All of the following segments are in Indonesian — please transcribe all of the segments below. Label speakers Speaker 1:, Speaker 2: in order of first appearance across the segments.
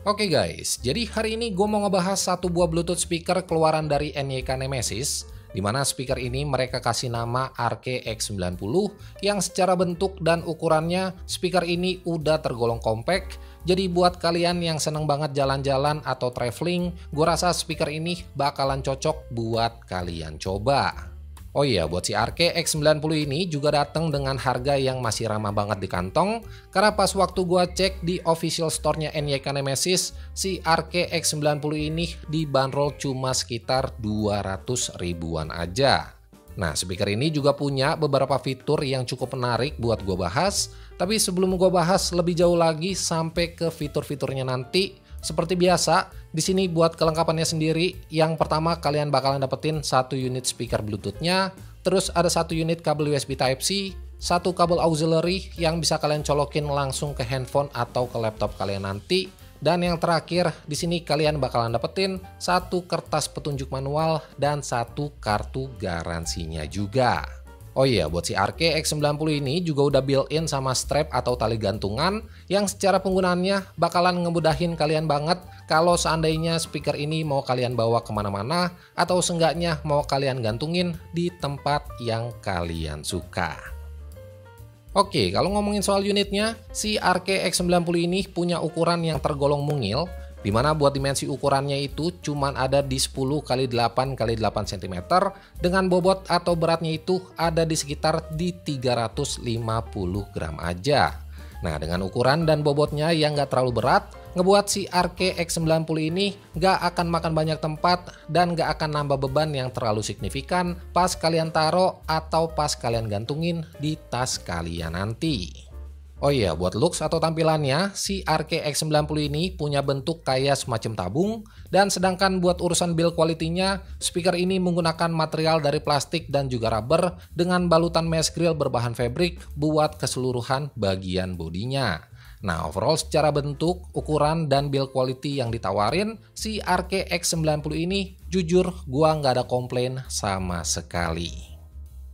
Speaker 1: Oke guys, jadi hari ini gue mau ngebahas satu buah Bluetooth speaker keluaran dari NYK Nemesis, di mana speaker ini mereka kasih nama RKX90 yang secara bentuk dan ukurannya speaker ini udah tergolong compact. Jadi buat kalian yang seneng banget jalan-jalan atau traveling, gue rasa speaker ini bakalan cocok buat kalian coba. Oh iya, buat si RKX90 ini juga datang dengan harga yang masih ramah banget di kantong, karena pas waktu gua cek di official store-nya NYK Nemesis, si RKX90 ini dibanderol cuma sekitar 200 ribuan aja. Nah, speaker ini juga punya beberapa fitur yang cukup menarik buat gua bahas, tapi sebelum gua bahas lebih jauh lagi sampai ke fitur-fiturnya nanti, seperti biasa, di sini buat kelengkapannya sendiri, yang pertama kalian bakalan dapetin satu unit speaker Bluetooth-nya, terus ada satu unit kabel USB Type-C, satu kabel auxiliary yang bisa kalian colokin langsung ke handphone atau ke laptop kalian nanti, dan yang terakhir di sini kalian bakalan dapetin satu kertas petunjuk manual dan satu kartu garansinya juga. Oh iya, buat si RKX90 ini juga udah built-in sama strap atau tali gantungan yang secara penggunaannya bakalan ngemudahin kalian banget kalau seandainya speaker ini mau kalian bawa kemana-mana atau seenggaknya mau kalian gantungin di tempat yang kalian suka. Oke, kalau ngomongin soal unitnya, si RKX90 ini punya ukuran yang tergolong mungil, di mana buat dimensi ukurannya itu cuman ada di 10x8x8 cm dengan bobot atau beratnya itu ada di sekitar di 350 gram aja. Nah, dengan ukuran dan bobotnya yang gak terlalu berat, ngebuat si RKX90 ini gak akan makan banyak tempat dan gak akan nambah beban yang terlalu signifikan pas kalian taruh atau pas kalian gantungin di tas kalian nanti. Oh iya, buat looks atau tampilannya, si RKX90 ini punya bentuk kayak semacam tabung, dan sedangkan buat urusan build quality-nya, speaker ini menggunakan material dari plastik dan juga rubber dengan balutan mesh grill berbahan fabric buat keseluruhan bagian bodinya. Nah, overall secara bentuk, ukuran, dan build quality yang ditawarin, si RKX90 ini jujur gua nggak ada komplain sama sekali.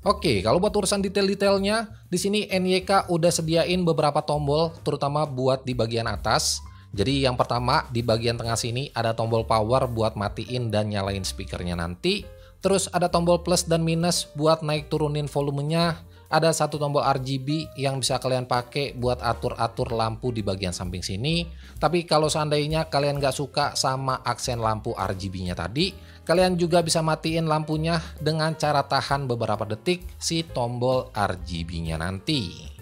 Speaker 1: Oke, kalau buat urusan detail-detailnya, di sini NYK udah sediain beberapa tombol, terutama buat di bagian atas. Jadi yang pertama di bagian tengah sini ada tombol power buat matiin dan nyalain speakernya nanti. Terus ada tombol plus dan minus buat naik turunin volumenya. Ada satu tombol RGB yang bisa kalian pakai buat atur-atur lampu di bagian samping sini. Tapi kalau seandainya kalian nggak suka sama aksen lampu RGB-nya tadi, kalian juga bisa matiin lampunya dengan cara tahan beberapa detik si tombol RGB-nya nanti.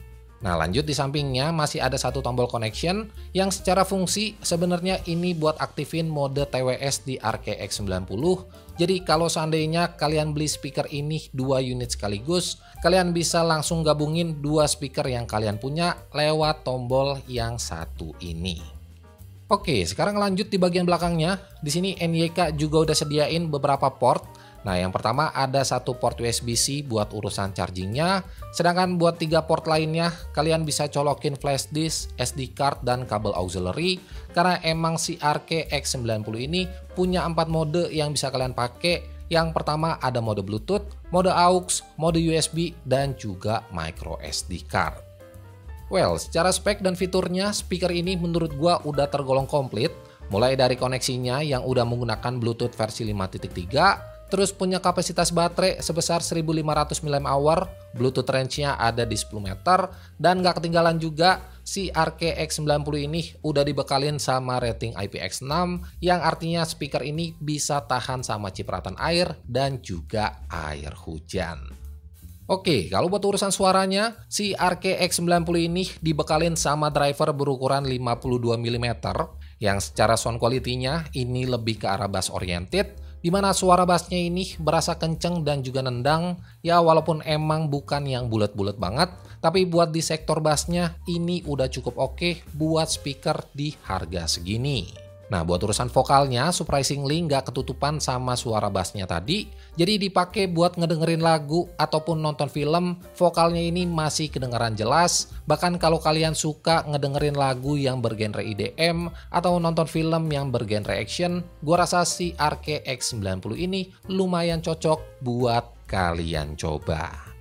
Speaker 1: Nah, lanjut di sampingnya masih ada satu tombol connection yang secara fungsi sebenarnya ini buat aktifin mode TWS di RKX90. Jadi kalau seandainya kalian beli speaker ini 2 unit sekaligus, kalian bisa langsung gabungin 2 speaker yang kalian punya lewat tombol yang satu ini. Oke, sekarang lanjut di bagian belakangnya. Di sini NYK juga udah sediain beberapa port. Nah, yang pertama ada satu port USB-C buat urusan chargingnya. Sedangkan buat 3 port lainnya, kalian bisa colokin flash disk, SD card, dan kabel auxiliary. Karena emang si RKX90 ini punya 4 mode yang bisa kalian pakai. Yang pertama ada mode Bluetooth, mode AUX, mode USB, dan juga micro SD card. Well, secara spek dan fiturnya, speaker ini menurut gua udah tergolong komplit. Mulai dari koneksinya yang udah menggunakan Bluetooth versi 5.3, terus punya kapasitas baterai sebesar 1500 mAh, Bluetooth range-nya ada di 10 meter, dan gak ketinggalan juga si RKX90 ini udah dibekalin sama rating IPX6, yang artinya speaker ini bisa tahan sama cipratan air dan juga air hujan. Oke, kalau buat urusan suaranya, si RKX90 ini dibekalin sama driver berukuran 52 mm, yang secara sound quality-nya ini lebih ke arah bass oriented, di mana suara bassnya ini berasa kenceng dan juga nendang, ya walaupun emang bukan yang bulat-bulat banget, tapi buat di sektor bassnya ini udah cukup oke buat speaker di harga segini. Nah, buat urusan vokalnya, surprisingly nggak ketutupan sama suara bassnya tadi, jadi dipakai buat ngedengerin lagu ataupun nonton film, vokalnya ini masih kedengaran jelas. Bahkan kalau kalian suka ngedengerin lagu yang bergenre EDM atau nonton film yang bergenre action, gua rasa si RKX90 ini lumayan cocok buat kalian coba.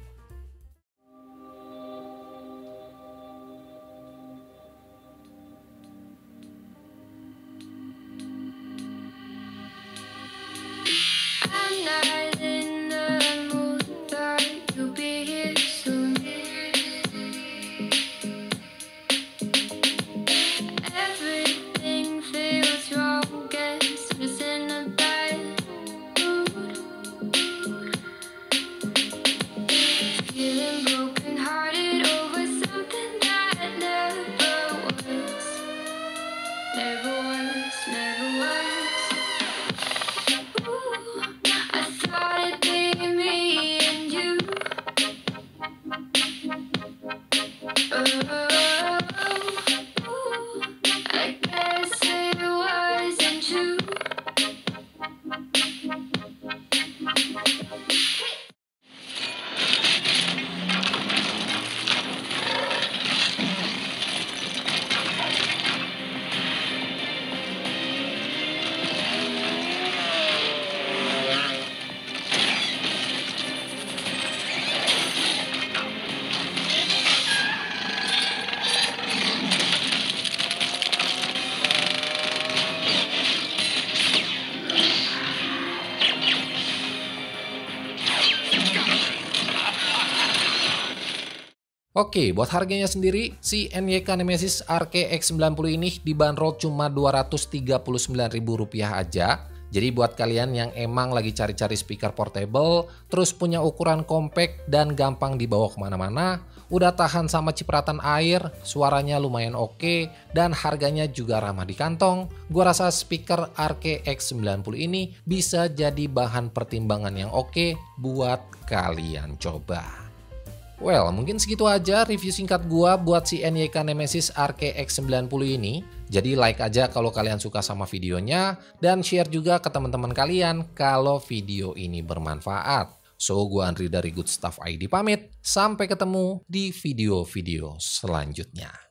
Speaker 1: Oke, buat harganya sendiri, si NYK Nemesis RKX90 ini dibanderol cuma Rp239.000 aja. Jadi buat kalian yang emang lagi cari-cari speaker portable, terus punya ukuran compact dan gampang dibawa kemana-mana, udah tahan sama cipratan air, suaranya lumayan oke, dan harganya juga ramah di kantong, gua rasa speaker RKX90 ini bisa jadi bahan pertimbangan yang oke buat kalian coba. Well, mungkin segitu aja review singkat gua buat si NYK Nemesis RKX90 ini. Jadi like aja kalau kalian suka sama videonya, dan share juga ke teman-teman kalian kalau video ini bermanfaat. So, gua Andri dari Good Stuff ID pamit. Sampai ketemu di video-video selanjutnya.